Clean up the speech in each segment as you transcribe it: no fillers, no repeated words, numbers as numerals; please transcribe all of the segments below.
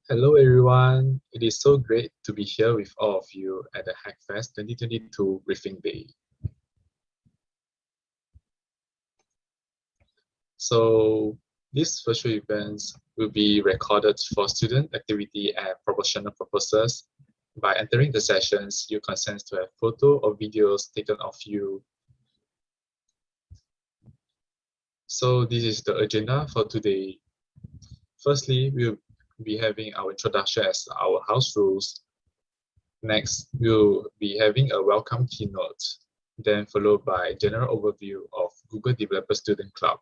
Hello everyone, it is so great to be here with all of you at the HackFest 2022 Briefing Day. So these virtual events will be recorded for student activity and promotional purposes. By entering the sessions, you consent to have photo or videos taken of you. So this is the agenda for today. Firstly, we'll be having our introduction as our house rules. Next, we'll be having a welcome keynote, then followed by general overview of Google Developer Student Cloud.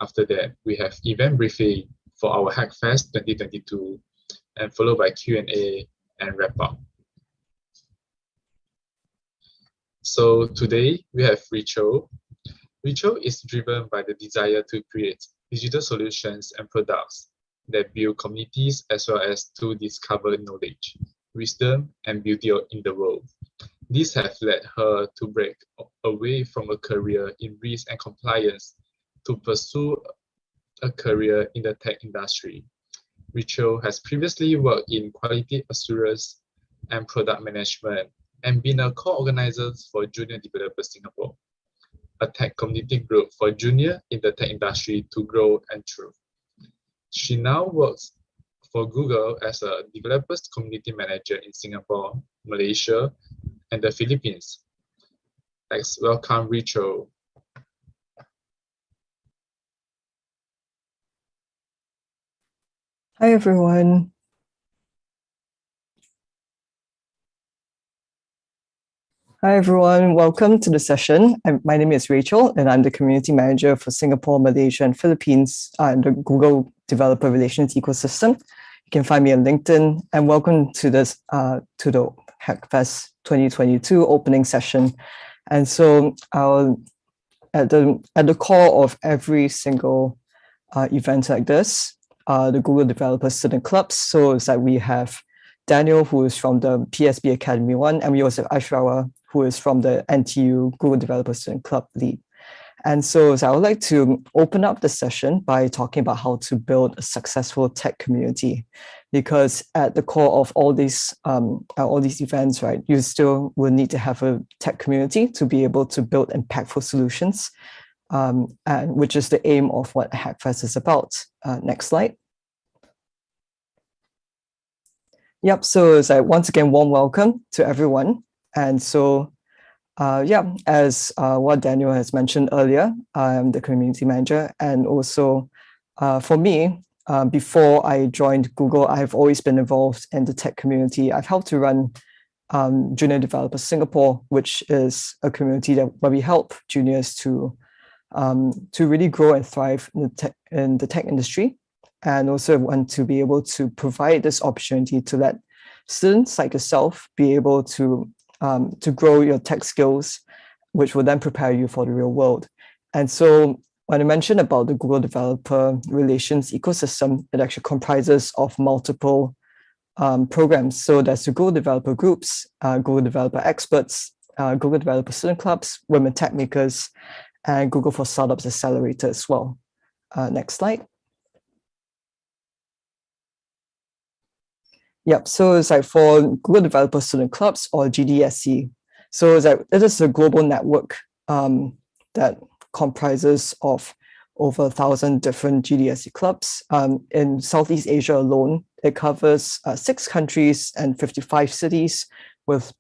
After that, we have event briefing for our HackFest 2022, and followed by Q&A and wrap up. So today we have Rachel. Rachel is driven by the desire to create digital solutions and products that build communities as well as to discover knowledge, wisdom, and beauty in the world. These have led her to break away from a career in risk and compliance to pursue a career in the tech industry. Rachel has previously worked in quality assurance and product management and been a co-organizer for Junior Developer Singapore, a tech community group for junior in the tech industry to grow and thrive. She now works for Google as a developers community manager in Singapore, Malaysia, and the Philippines. Let's welcome Rachel. Hi, everyone. Hi, everyone. Welcome to the session. My name is Rachel, and I'm the Community Manager for Singapore, Malaysia, and Philippines in the Google Developer Relations ecosystem. You can find me on LinkedIn, and welcome to this to the HackFest 2022 opening session. And so, at the core of every single event like this, the Google Developer Student Clubs. So it's like we have Daniel, who is from the PSB Academy 1, and we also have Ashrawa, who is from the NTU Google Developer Student Club lead. And so I would like to open up the session by talking about how to build a successful tech community, because at the core of all these events, right, you still will need to have a tech community to be able to build impactful solutions, and which is the aim of what HackFest is about. Next slide. Yep, so it's like once again, warm welcome to everyone. And so, as what Daniel has mentioned earlier, I'm the community manager. And also for me, before I joined Google, I've always been involved in the tech community. I've helped to run Junior Developer Singapore, which is a community where we help juniors to really grow and thrive in the tech industry, and also want to be able to provide this opportunity to let students like yourself be able to grow your tech skills, which will then prepare you for the real world. And so when I mentioned about the Google Developer Relations ecosystem, it actually comprises of multiple programs. So there's the Google Developer Groups, Google Developer Experts, Google Developer Student Clubs, Women Tech Makers, and Google for Startups Accelerator as well. Next slide. Yep, so it's like for Google Developer Student Clubs, or GDSC. So it's like it is a global network that comprises of over 1,000 different GDSC clubs. In Southeast Asia alone, it covers 6 countries and 55 cities with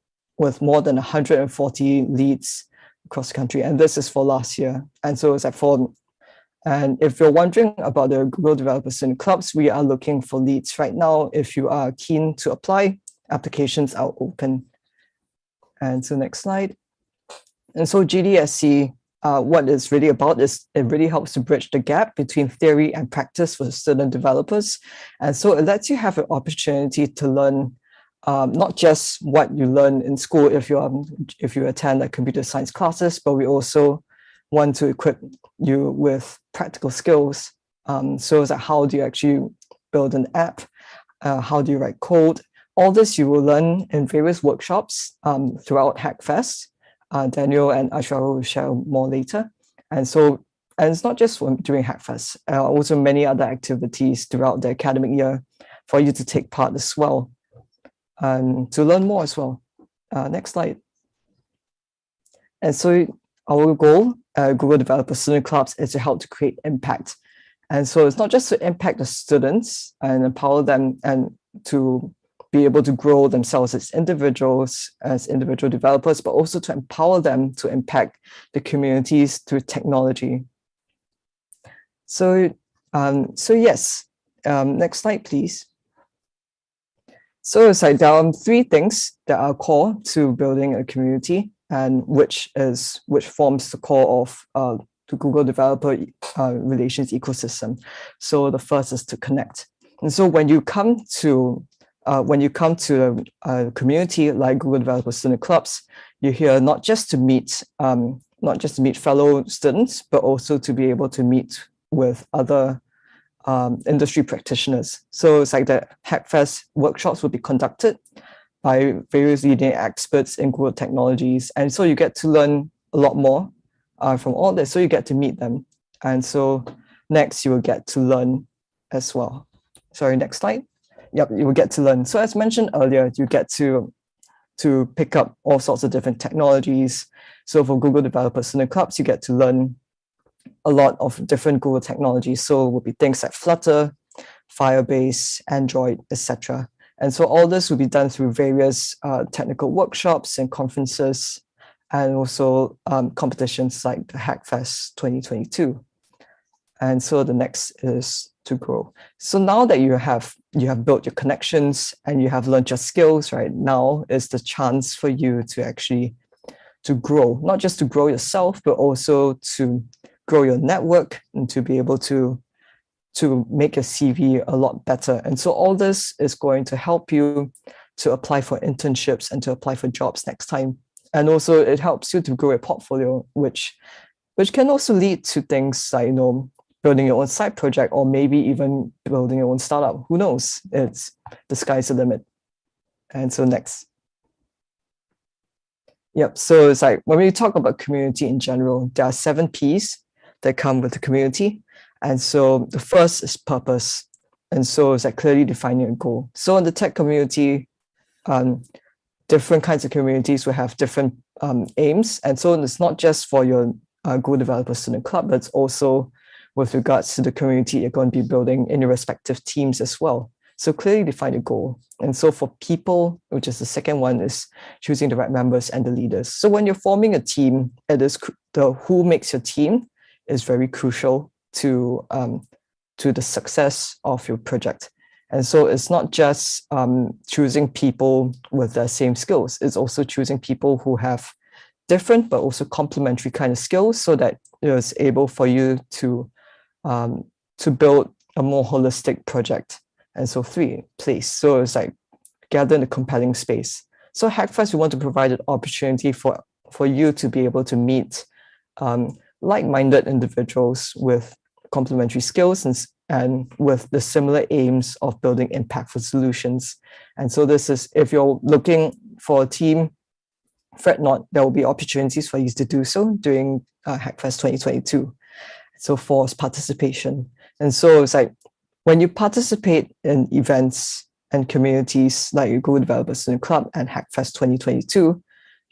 more than 140 leads across the country. And this is for last year. And so it's like and if you're wondering about the Google Developer Student Clubs, we are looking for leads right now. If you are keen to apply, applications are open. And so next slide. And so GDSC, what it's really about is it really helps to bridge the gap between theory and practice for student developers. And so it lets you have an opportunity to learn not just what you learn in school if you attend like computer science classes, but we also want to equip you with practical skills. So it's like, how do you actually build an app? How do you write code? All this you will learn in various workshops throughout HackFest. Daniel and Ashra will share more later. And it's not just during HackFest, also many other activities throughout the academic year. for you to take part as well and to learn more as well. Next slide. And so our goal at Google Developer Student Clubs is to help to create impact. And so it's not just to impact the students and empower them and to be able to grow themselves as individual developers, but also to empower them to impact the communities through technology. So yes, next slide, please. So it's like there are three things that are core to building a community, and which forms the core of the Google Developer Relations ecosystem. So the first is to connect. And so when you come to a community like Google Developer Student Clubs, you're here not just to meet fellow students, but also to be able to meet with other industry practitioners. So it's like the HackFest workshops will be conducted by various leading experts in Google technologies. And so you get to learn a lot more from all this. So you get to meet them. And so next you will get to learn as well. Sorry, next slide. Yep, you will get to learn. So as mentioned earlier, you get to pick up all sorts of different technologies. So for Google Developer Student Clubs, you get to learn a lot of different Google technologies. So it will be things like Flutter, Firebase, Android, etc. And so all this will be done through various technical workshops and conferences, and also competitions like the HackFest 2022. And so the next is to grow. So now that you have built your connections and you have learned your skills, right? Now is the chance for you to actually to grow, not just to grow yourself, but also to grow your network and to be able to make your CV a lot better. And so all this is going to help you to apply for internships and to apply for jobs next time. And also it helps you to grow a portfolio, which can also lead to things like, building your own side project, or maybe even building your own startup. Who knows? It's the sky's the limit. And so next. Yep, so it's like when we talk about community in general, there are 7 Ps that come with the community. And so the first is purpose. And so it's like clearly defining a goal. So in the tech community, different kinds of communities will have different aims. And so it's not just for your Google Developer Student Club, but it's also with regards to the community you're going to be building in your respective teams as well. So clearly define a goal. And so for people, which is the second one, is choosing the right members and the leaders. So when you're forming a team, it is the who makes your team is very crucial to the success of your project. And so it's not just choosing people with the same skills. It's also choosing people who have different but also complementary kind of skills, so that it's able for you to build a more holistic project. And so 3, place. So it's like gather in a compelling space. So HackFest, we want to provide an opportunity for you to be able to meet like-minded individuals with complementary skills and with the similar aims of building impactful solutions. And so this is, if you're looking for a team, fret not, there will be opportunities for you to do so during HackFest 2022. So force participation. And so it's like when you participate in events and communities like your Google Developer Student Club and HackFest 2022,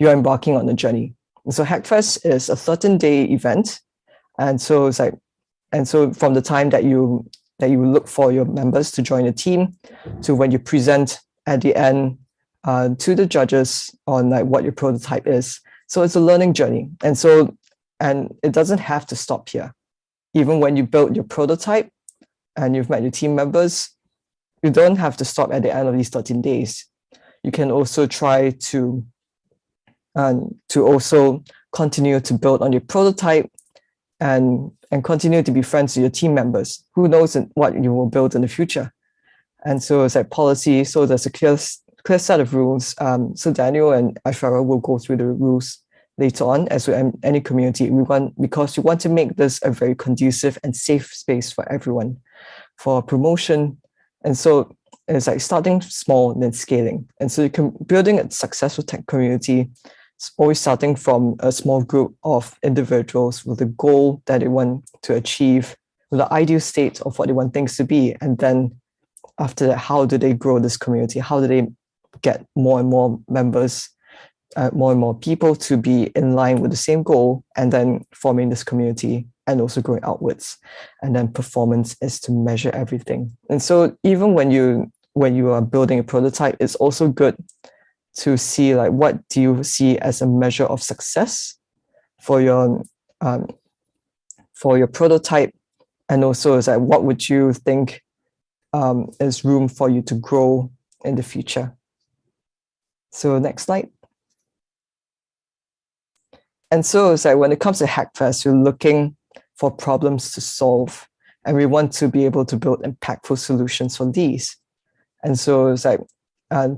you're embarking on a journey. And so HackFest is a 13-day event. And so it's like, and so from the time that you look for your members to join a team to when you present at the end to the judges on like what your prototype is. So it's a learning journey. And it doesn't have to stop here. Even when you build your prototype and you've met your team members, you don't have to stop at the end of these 13 days. You can also try to also continue to build on your prototype and continue to be friends with your team members. Who knows what you will build in the future? And so it's like policy. So there's a clear set of rules. So Daniel and Ashara will go through the rules later on, as with any community. Because we want to make this a very conducive and safe space for everyone for promotion. And so it's like starting small and then scaling. And so building a successful tech community, it's always starting from a small group of individuals with a goal that they want to achieve, with the ideal state of what they want things to be, and then after that, how do they grow this community? How do they get more and more members, more and more people to be in line with the same goal, and then forming this community and also growing outwards? And then performance is to measure everything. And so even when you are building a prototype, it's also good to see, like, what do you see as a measure of success for your prototype, and also is like, what would you think is room for you to grow in the future? So next slide. And so it's like, when it comes to HackFest, we're looking for problems to solve, and we want to be able to build impactful solutions for these. And so it's like,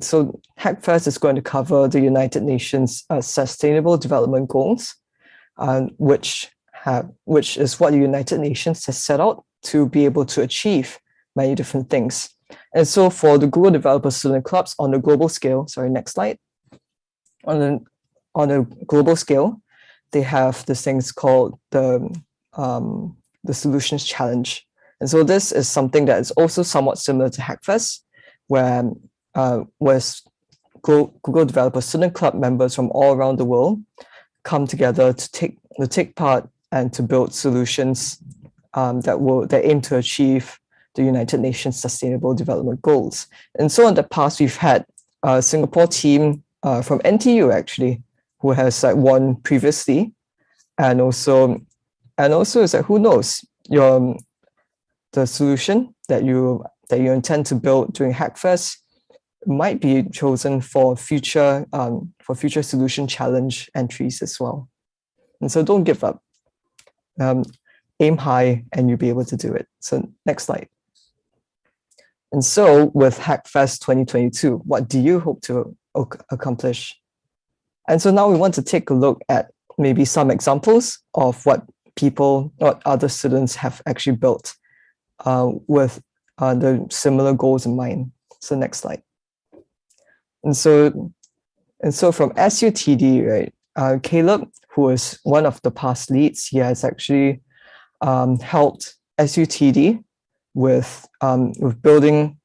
so HackFest is going to cover the United Nations Sustainable Development Goals, which is what the United Nations has set out to be able to achieve many different things. And so for the Google Developer Student Clubs on the global scale, sorry, next slide. On a global scale, they have this things called the Solutions Challenge. And so this is something that is also somewhat similar to HackFest, where Google Developer Student Club members from all around the world come together to take part and to build solutions that aim to achieve the United Nations Sustainable Development Goals. And so in the past, we've had a Singapore team from NTU actually, who has won previously, and also it's like, who knows, the solution that you intend to build during HackFest might be chosen for future solution challenge entries as well. And so don't give up. Aim high and you'll be able to do it. So next slide. And so with HackFest 2022, what do you hope to accomplish? And so now we want to take a look at maybe some examples of what other students have actually built with the similar goals in mind. So next slide. And so from SUTD, right, Caleb, who is one of the past leads, he has actually helped SUTD with building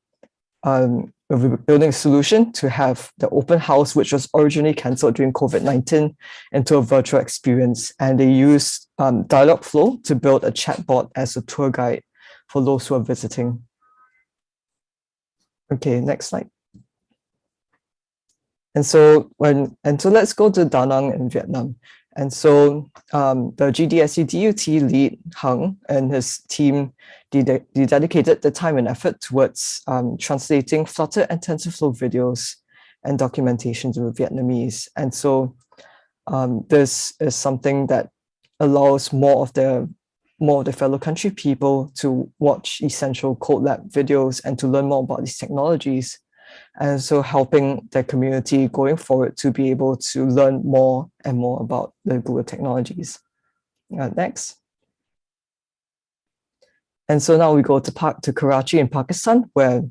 a solution to have the open house, which was originally cancelled during COVID-19, into a virtual experience. And they used Dialogflow to build a chatbot as a tour guide for those who are visiting. Okay, next slide. And so let's go to Da Nang in Vietnam. And so the GDSC DUT lead, Hung, and his team, they dedicated the time and effort towards translating Flutter and TensorFlow videos and documentation to Vietnamese. And so this is something that allows more of the fellow country people to watch essential code lab videos and to learn more about these technologies. And so helping the community going forward to be able to learn more and more about the Google technologies. Next. And so now we go to Karachi in Pakistan, where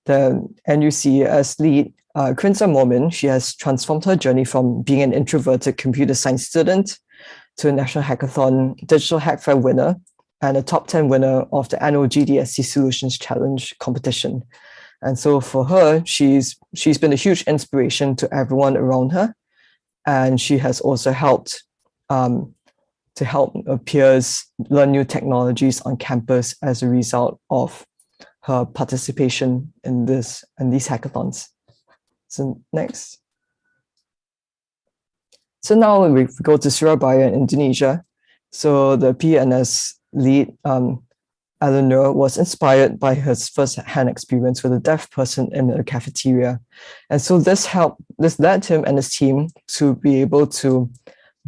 the NUCS lead, Krinsa Momin, she has transformed her journey from being an introverted computer science student to a National Hackathon Digital Hack Fair winner and a top 10 winner of the annual GDSC Solutions Challenge competition. And so for her, she's been a huge inspiration to everyone around her. And she has also helped to help her peers learn new technologies on campus as a result of her participation in these hackathons. So next. So now we go to Surabaya in Indonesia. So the PNS lead, Eleanor, was inspired by his first-hand experience with a deaf person in a cafeteria. And so this led him and his team to be able to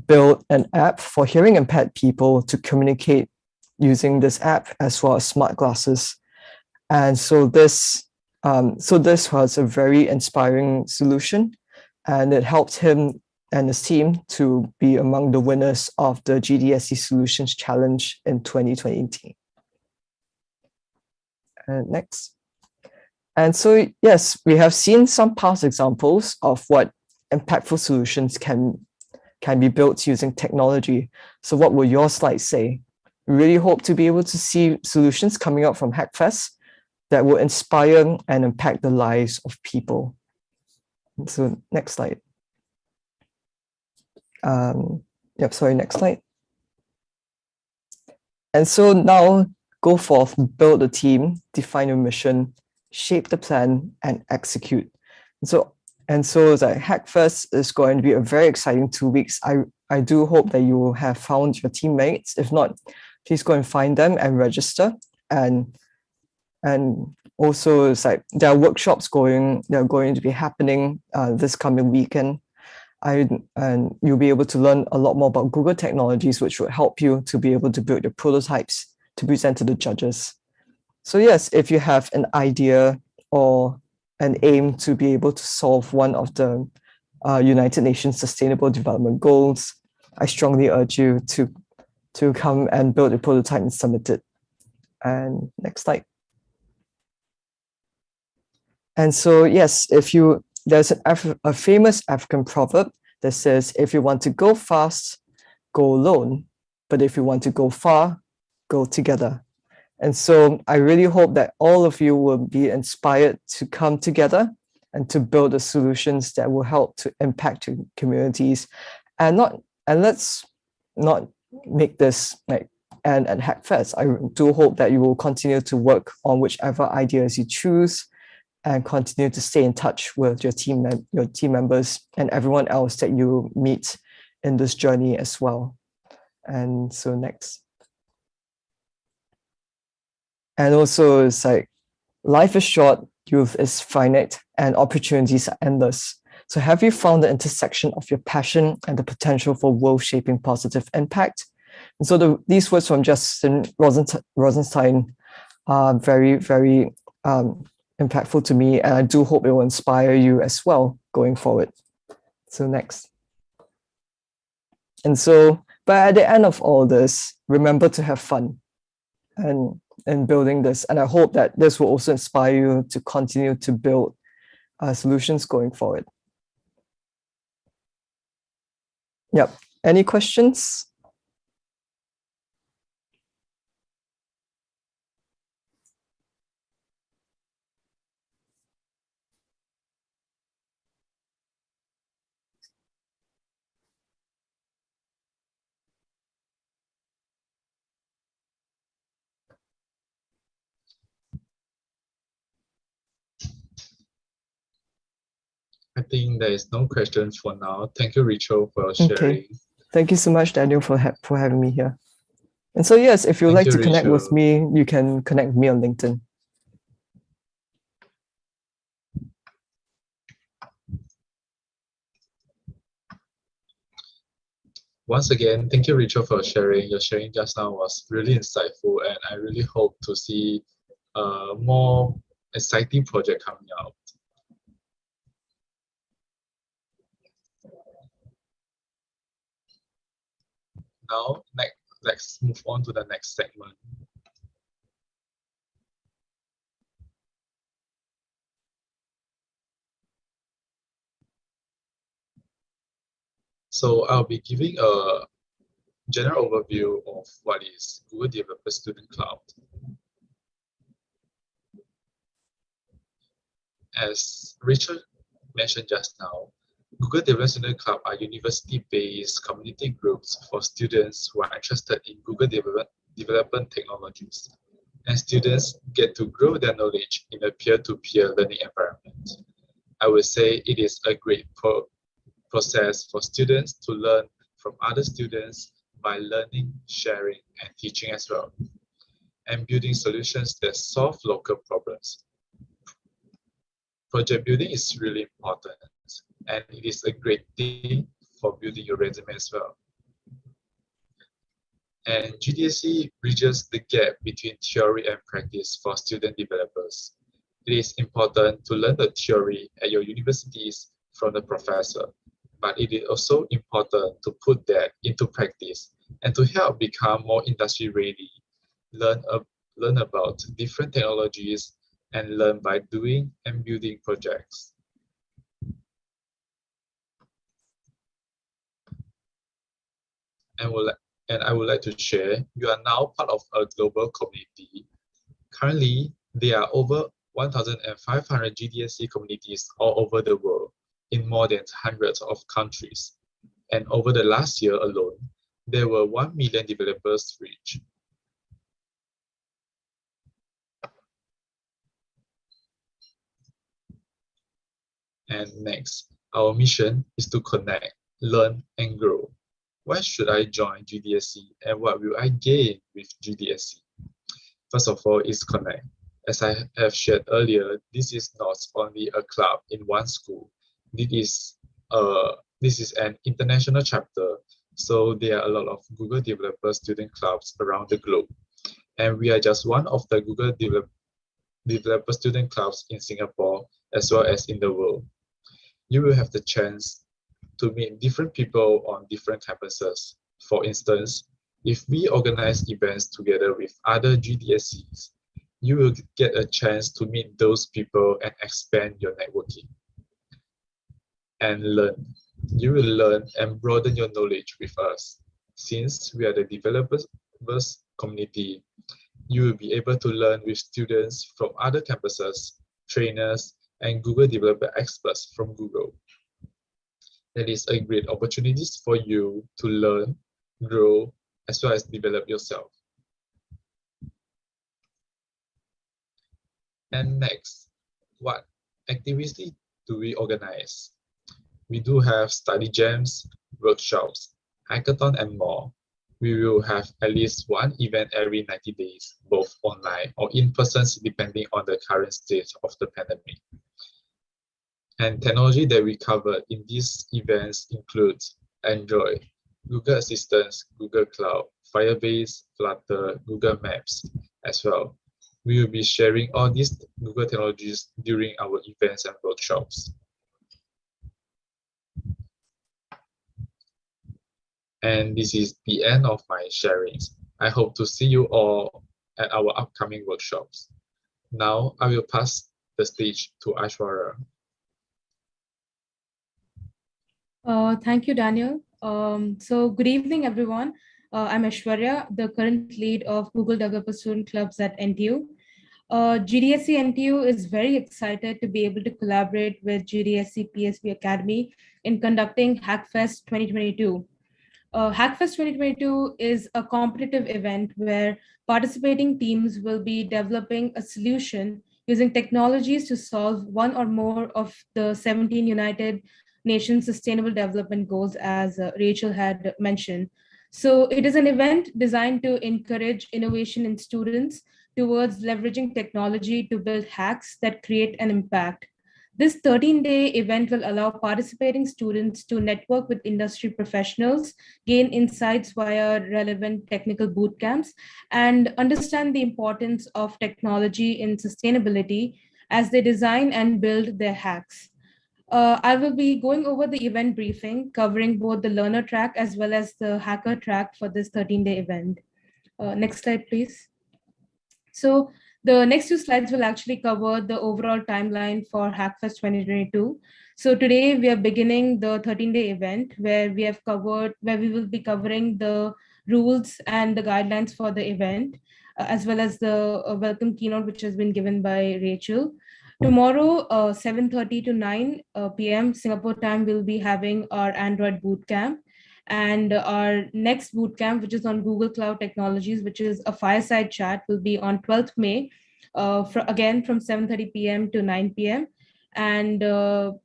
build an app for hearing impaired people to communicate using this app as well as smart glasses. And so this was a very inspiring solution, and it helped him and his team to be among the winners of the GDSC Solutions Challenge in 2020. Next. And so, yes, we have seen some past examples of what impactful solutions can be built using technology. So what will your slides say? We really hope to be able to see solutions coming out from HackFest that will inspire and impact the lives of people. So next slide. Next slide. And so now go forth, build a team, define your mission, shape the plan, and execute. So HackFest is going to be a very exciting 2 weeks. I do hope that you will have found your teammates. If not, please go and find them and register. And also there are workshops they're going to be happening this coming weekend. And you'll be able to learn a lot more about Google technologies, which will help you to be able to build your prototypes to present to the judges. So yes, if you have an idea or an aim to be able to solve one of the United Nations Sustainable Development Goals, I strongly urge you to come and build a prototype and submit it. And next slide. And so yes, there's a famous African proverb that says, if you want to go fast, go alone. But if you want to go far, go together. And so I really hope that all of you will be inspired to come together and to build the solutions that will help to impact your communities. And let's not make this like and at HackFest. I do hope that you will continue to work on whichever ideas you choose and continue to stay in touch with your team members and everyone else that you meet in this journey as well. And so next. And also it's like, life is short, youth is finite, and opportunities are endless. So have you found the intersection of your passion and the potential for world-shaping positive impact? And so these words from Justin Rosenstein are very, very impactful to me, and I do hope it will inspire you as well going forward. So next. And so, but at the end of all this, remember to have fun and building this. And I hope that this will also inspire you to continue to build solutions going forward. Yep. Any questions? I think there is no questions for now. Thank you, Rachel, for sharing. Okay. Thank you so much, Daniel, for having me here. And so, yes, if you'd like to connect with me, you can connect with me on LinkedIn. Once again, thank you, Rachel, for sharing. Your sharing just now was really insightful, and I really hope to see more exciting project coming out. Now, let's move on to the next segment. So I'll be giving a general overview of what is Google Developer Student Cloud. As Richard mentioned just now, Google Developer Student Club are university-based community groups for students who are interested in Google development technologies. And students get to grow their knowledge in a peer-to-peer learning environment. I would say it is a great process for students to learn from other students by learning, sharing, and teaching as well, and building solutions that solve local problems. Project building is really important, and it is a great thing for building your resume as well. And GDSC bridges the gap between theory and practice for student developers. It is important to learn the theory at your universities from the professor, but it is also important to put that into practice and to help become more industry ready, learn about different technologies, and learn by doing and building projects. And I would like to share, you are now part of a global community. Currently, There are over 1,500 GDSC communities all over the world in more than hundreds of countries. And over the last year alone, there were 1 million developers reached. And next, our mission is to connect, learn, and grow. Why should I join GDSC and what will I gain with GDSC? First of all is connect. As I have shared earlier, this is not only a club in one school. This is an international chapter. So there are a lot of Google Developer Student Clubs around the globe. And we are just one of the Google Developer Student Clubs in Singapore as well as in the world. You will have the chance to meet different people on different campuses. For instance, if we organize events together with other GDSCs, you will get a chance to meet those people and expand your networking. And learn. You will learn and broaden your knowledge with us. Since we are the developers community, you will be able to learn with students from other campuses, trainers, and Google developer experts from Google. That is a great opportunity for you to learn, grow, as well as develop yourself. And next, what activities do we organize? We do have study jams, workshops, hackathon, and more. We will have at least one event every 90 days, both online or in person, depending on the current state of the pandemic. And technology that we cover in these events includes Android, Google Assistant, Google Cloud, Firebase, Flutter, Google Maps as well. We will be sharing all these Google technologies during our events and workshops. And this is the end of my sharings. I hope to see you all at our upcoming workshops. Now I will pass the stage to Aishwarya. Thank you, Daniel. So good evening, everyone. I'm Aishwarya, the current lead of Google Developer Student Clubs at NTU. GDSC NTU is very excited to be able to collaborate with GDSC PSB Academy in conducting HackFest 2022. HackFest 2022 is a competitive event where participating teams will be developing a solution using technologies to solve one or more of the 17 United Nations Sustainable Development Goals, as Rachel had mentioned. So it is an event designed to encourage innovation in students towards leveraging technology to build hacks that create an impact. This 13-day event will allow participating students to network with industry professionals, gain insights via relevant technical bootcamps, and understand the importance of technology in sustainability as they design and build their hacks. I will be going over the event briefing, covering both the learner track as well as the hacker track for this 13-day event. Next slide, please. So the next two slides will actually cover the overall timeline for HackFest 2022. So today we are beginning the 13-day event where we will be covering the rules and the guidelines for the event, as well as the welcome keynote, which has been given by Rachel. Tomorrow, 7:30 to 9 p.m. Singapore time, we'll be having our Android bootcamp. And our next bootcamp, which is on Google Cloud Technologies, which is a fireside chat, will be on 12th May, again from 7:30 p.m. to 9 p.m. And our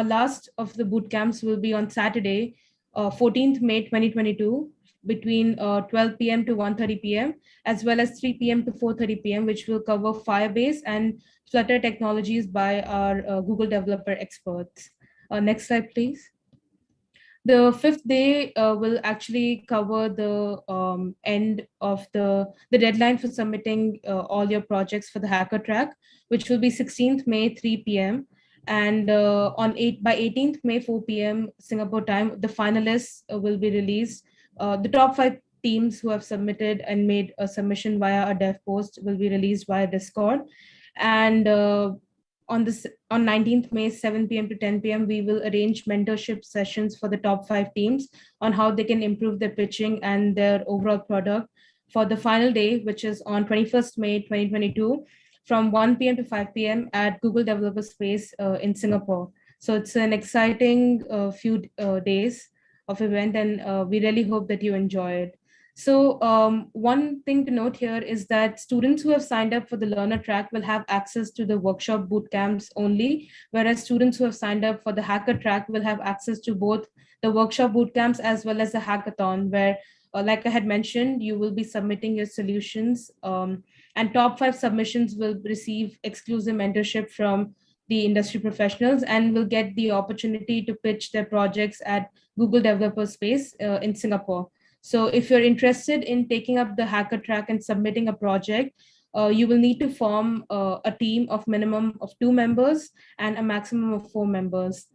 last of the bootcamps will be on Saturday, 14th May 2022, between 12 p.m. to 1:30 p.m., as well as 3 p.m. to 4:30 p.m., which will cover Firebase and Flutter technologies by our Google developer experts. Next slide, please. The fifth day will actually cover the end of the deadline for submitting all your projects for the hacker track, which will be 16th May, 3 p.m. And by 18th May, 4 p.m. Singapore time, the finalists will be released. The top 5 teams who have submitted and made a submission via a dev post will be released via Discord. And on 19th May, 7 p.m. to 10 p.m., we will arrange mentorship sessions for the top 5 teams on how they can improve their pitching and their overall product for the final day, which is on 21st May 2022, from 1 p.m. to 5 p.m. at Google Developer Space in Singapore. So it's an exciting few days of event, and we really hope that you enjoy it. So one thing to note here is that students who have signed up for the learner track will have access to the workshop boot camps only, whereas students who have signed up for the hacker track will have access to both the workshop boot camps as well as the hackathon, where like I had mentioned, you will be submitting your solutions, and top 5 submissions will receive exclusive mentorship from the industry professionals and will get the opportunity to pitch their projects at Google Developer Space in Singapore. So if you're interested in taking up the hacker track and submitting a project, you will need to form a team of minimum of 2 members and a maximum of 4 members.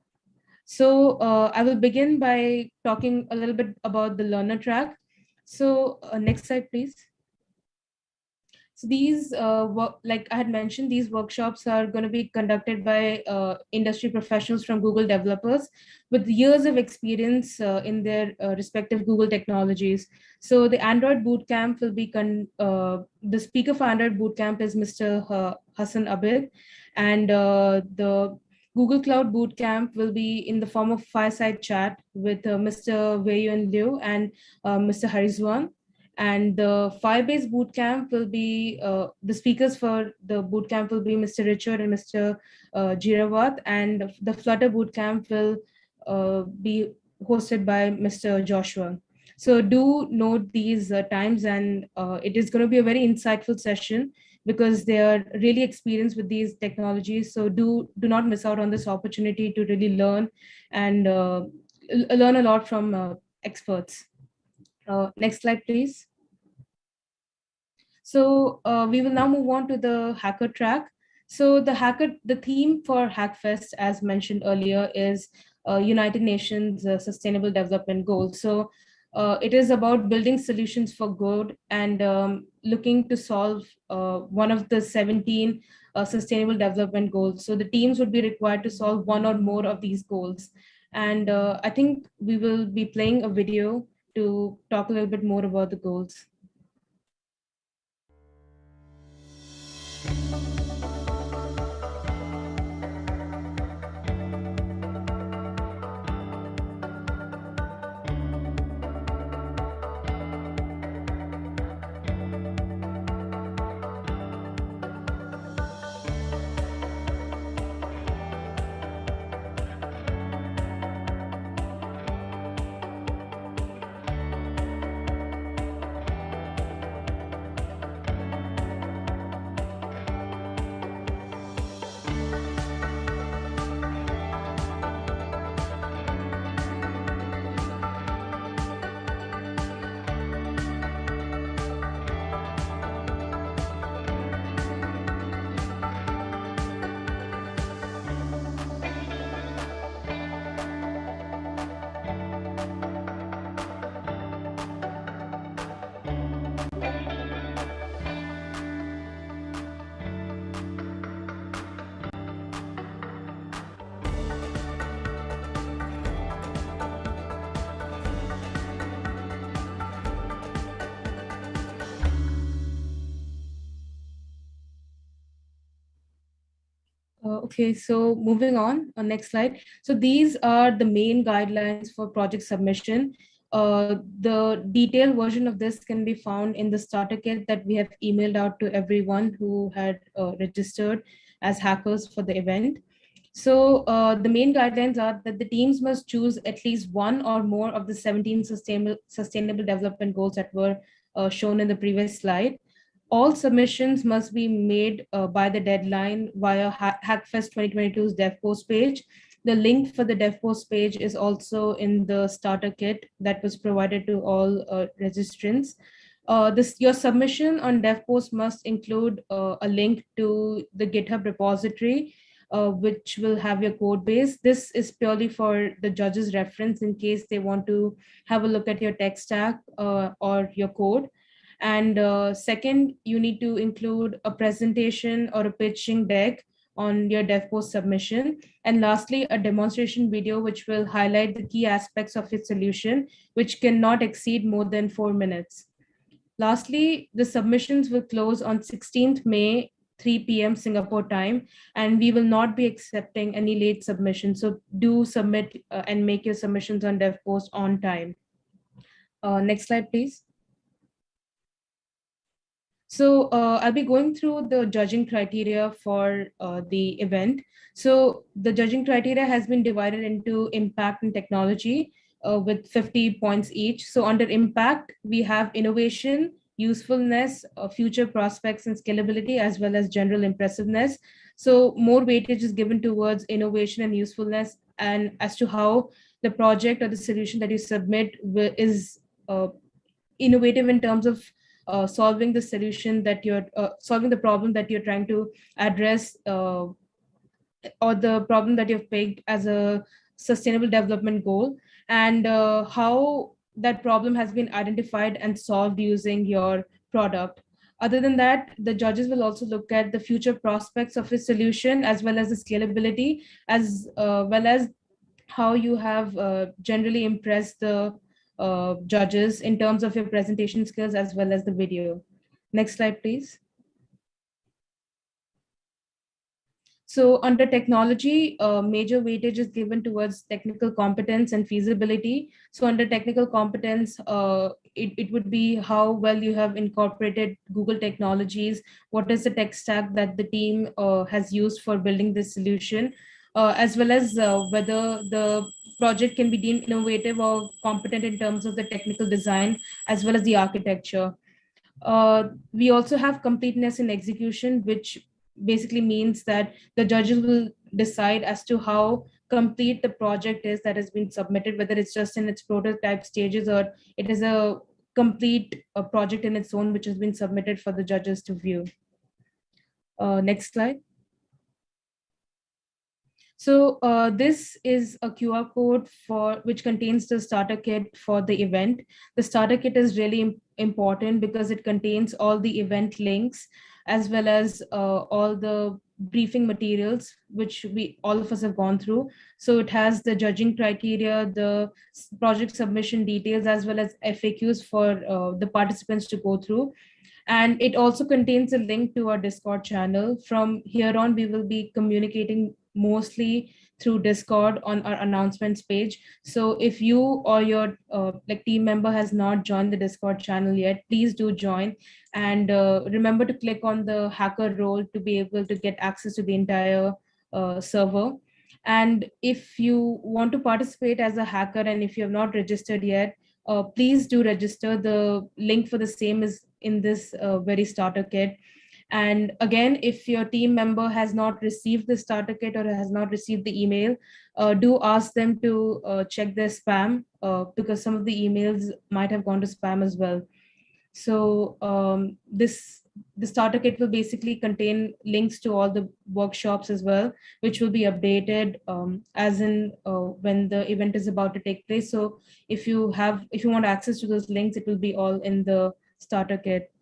So I will begin by talking a little bit about the learner track. So next slide, please. So these, like I had mentioned, these workshops are going to be conducted by industry professionals from Google developers with years of experience in their respective Google technologies. So the Android Bootcamp will be, the speaker for Android Bootcamp is Mr. Hassan Abid, and the Google Cloud Bootcamp will be in the form of fireside chat with Mr. Weiyuan Liu and Mr. Harizwan. And the Firebase Bootcamp will be, the speakers for the bootcamp will be Mr. Richard and Mr. Jirawat, and the Flutter Bootcamp will be hosted by Mr. Joshua. So do note these times, and it is going to be a very insightful session because they are really experienced with these technologies. So do not miss out on this opportunity to really learn and learn a lot from experts. Next slide, please. So we will now move on to the hacker track. So the theme for HackFest, as mentioned earlier, is United Nations Sustainable Development Goals. So it is about building solutions for good and looking to solve one of the 17 Sustainable Development Goals. So the teams would be required to solve one or more of these goals. And I think we will be playing a video to talk a little bit more about the goals. Okay, so moving on, next slide. So these are the main guidelines for project submission. The detailed version of this can be found in the starter kit that we have emailed out to everyone who had registered as hackers for the event. So the main guidelines are that the teams must choose at least one or more of the 17 sustainable development goals that were shown in the previous slide. All submissions must be made by the deadline via HackFest 2022's DevPost page. The link for the DevPost page is also in the starter kit that was provided to all registrants. Your submission on DevPost must include a link to the GitHub repository, which will have your code base. This is purely for the judge's reference in case they want to have a look at your tech stack or your code. And second, you need to include a presentation or a pitching deck on your DevPost submission. And lastly, a demonstration video which will highlight the key aspects of its solution, which cannot exceed more than 4 minutes. Lastly, the submissions will close on 16th May, 3 p.m. Singapore time, and we will not be accepting any late submissions. So do submit and make your submissions on DevPost on time. Next slide, please. So I'll be going through the judging criteria for the event. So the judging criteria has been divided into impact and technology with 50 points each. So under impact, we have innovation, usefulness, future prospects and scalability, as well as general impressiveness. So more weightage is given towards innovation and usefulness, and as to how the project or the solution that you submit is innovative in terms of solving the solution that you're solving the problem that you're trying to address, or the problem that you've picked as a sustainable development goal, and how that problem has been identified and solved using your product. Other than that, the judges will also look at the future prospects of a solution, as well as the scalability, as well as how you have generally impressed the judges in terms of your presentation skills as well as the video. Next slide, please. So under technology, major weightage is given towards technical competence and feasibility. So under technical competence, it would be how well you have incorporated Google technologies, what is the tech stack that the team has used for building this solution, as well as whether the project can be deemed innovative or competent in terms of the technical design, as well as the architecture. We also have completeness in execution, which basically means that the judges will decide as to how complete the project is that has been submitted, whether it's just in its prototype stages or it is a complete project in its own, which has been submitted for the judges to view. Next slide. So this is a QR code for which contains the starter kit for the event. The starter kit is really important because it contains all the event links, as well as all the briefing materials, which all of us have gone through. So it has the judging criteria, the project submission details, as well as FAQs for the participants to go through. And it also contains a link to our Discord channel. From here on, we will be communicating mostly through Discord on our announcements page. So if you or your team member has not joined the Discord channel yet, please do join. And remember to click on the hacker role to be able to get access to the entire server. And if you want to participate as a hacker, and if you have not registered yet, please do register. The link for the same is in this very starter kit. And again, if your team member has not received the starter kit or has not received the email, do ask them to check their spam, because some of the emails might have gone to spam as well. So the starter kit will basically contain links to all the workshops as well, which will be updated as in when the event is about to take place. So if you want access to those links, it will be all in the starter kit.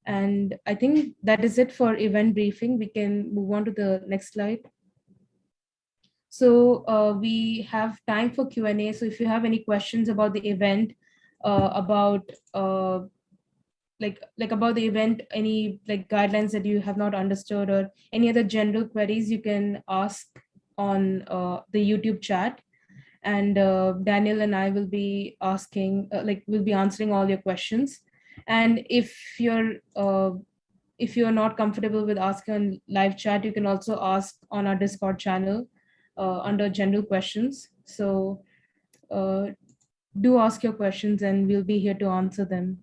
And I think that is it for event briefing. We can move on to the next slide. So we have time for Q&A. So if you have any questions about the event, about about the event, any guidelines that you have not understood, or any other general queries, you can ask on the YouTube chat, and Daniel and I will be asking, we'll be answering all your questions. And if you're not comfortable with asking on live chat, you can also ask on our Discord channel under general questions. So do ask your questions and we'll be here to answer them.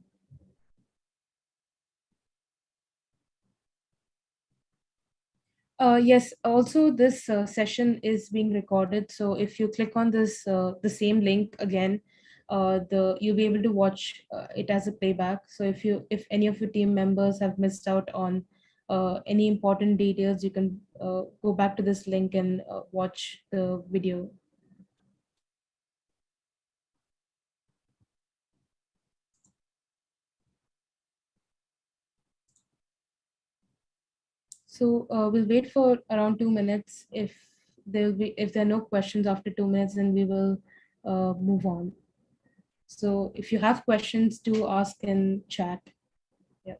Yes, also this session is being recorded. So if you click on this, the same link again, you'll be able to watch it as a playback. So if any of your team members have missed out on any important details, you can go back to this link and watch the video. So we'll wait for around 2 minutes. If there are no questions after 2 minutes, then we will move on. So if you have questions, do ask in chat. Yeah.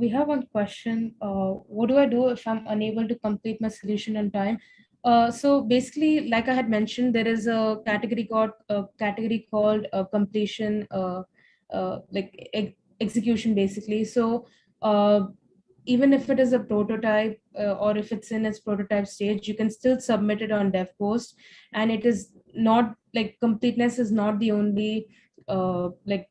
We have one question. What do I do if I'm unable to complete my solution on time? So basically, like I had mentioned, there is a category called completion, execution, basically. So even if it is a prototype or if it's in its prototype stage, you can still submit it on DevPost, and it is not like completeness is not the only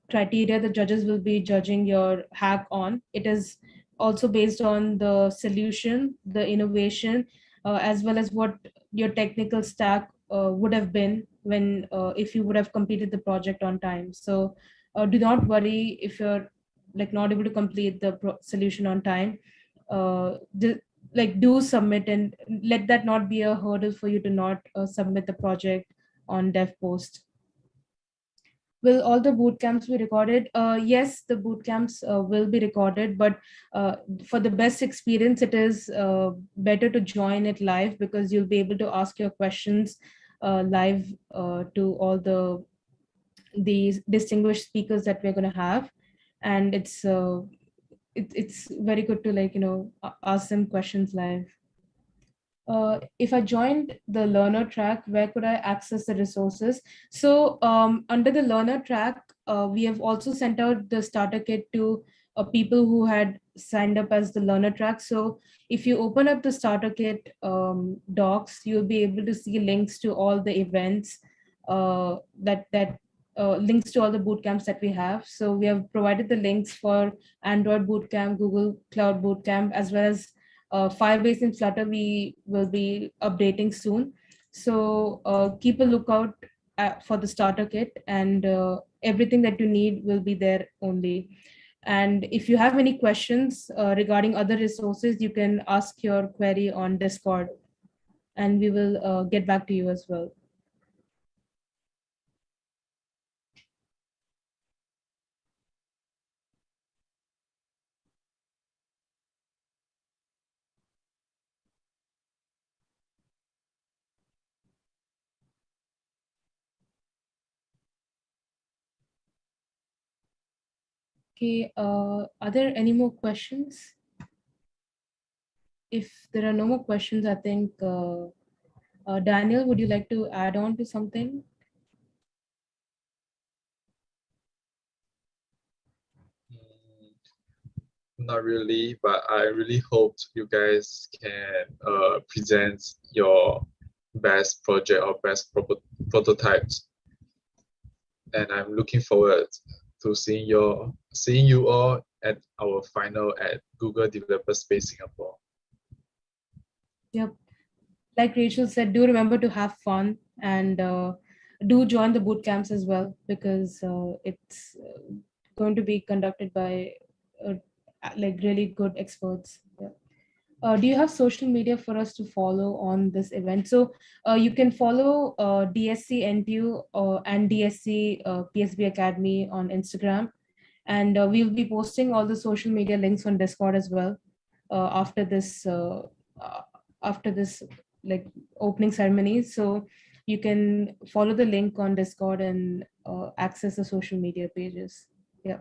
criteria the judges will be judging your hack on. It is also based on the solution, the innovation, as well as what your technical stack would have been when if you would have completed the project on time. So do not worry if you're not able to complete the solution on time. Do submit, and let that not be a hurdle for you to not submit the project on DevPost. Will all the boot camps be recorded? Yes, the boot camps will be recorded, but for the best experience, it is better to join it live, because you'll be able to ask your questions live to all the distinguished speakers that we're going to have, and it's very good to ask them questions live. If I joined the learner track, where could I access the resources? So under the learner track, we have also sent out the starter kit to people who had signed up as the learner track. So if you open up the starter kit docs, you'll be able to see links to all the events links to all the bootcamps that we have. So we have provided the links for Android Bootcamp, Google Cloud Bootcamp, as well as Firebase and Flutter we will be updating soon. So keep a lookout for the starter kit, and everything that you need will be there only. And if you have any questions regarding other resources, you can ask your query on Discord, and we will get back to you as well. Okay, are there any more questions? If there are no more questions, I think, Daniel, would you like to add on to something? Not really, but I really hope you guys can present your best project or best prototypes. And I'm looking forward to seeing you all at our final at Google Developer Space Singapore. Yep. Like Rachel said, do remember to have fun, and do join the boot camps as well, because it's going to be conducted by really good experts. Yeah. Do you have social media for us to follow on this event? So you can follow DSC NTU and DSC PSB Academy on Instagram, and we'll be posting all the social media links on Discord as well after this like opening ceremony. So you can follow the link on Discord and access the social media pages. Yeah.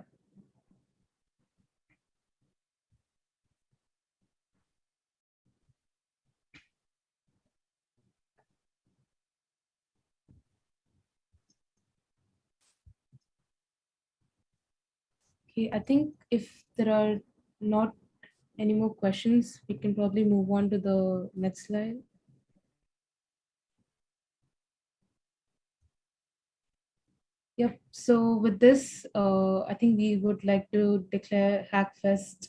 Okay, I think if there are not any more questions, we can probably move on to the next slide. Yep. So with this, I think we would like to declare HackFest,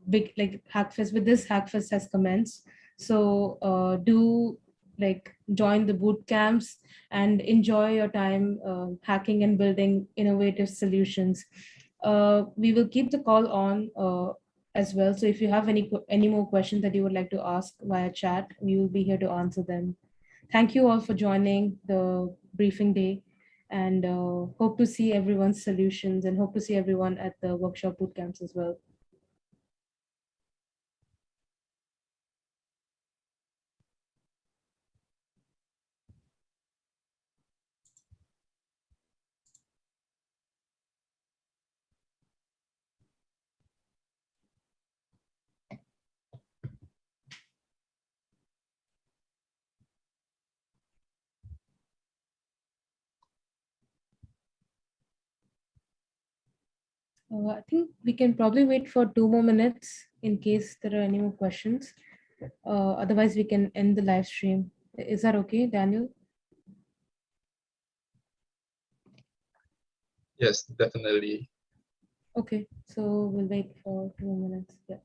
big like HackFest. With this, HackFest has commenced. So do like join the boot camps and enjoy your time hacking and building innovative solutions. We will keep the call on as well. So if you have any more questions that you would like to ask via chat, we will be here to answer them. Thank you all for joining the briefing day, and hope to see everyone's solutions and hope to see everyone at the workshop bootcamps as well. I think we can probably wait for 2 more minutes in case there are any more questions. Otherwise, we can end the live stream. Is that okay, Daniel? Yes, definitely. Okay, so we'll wait for 2 minutes. Yeah.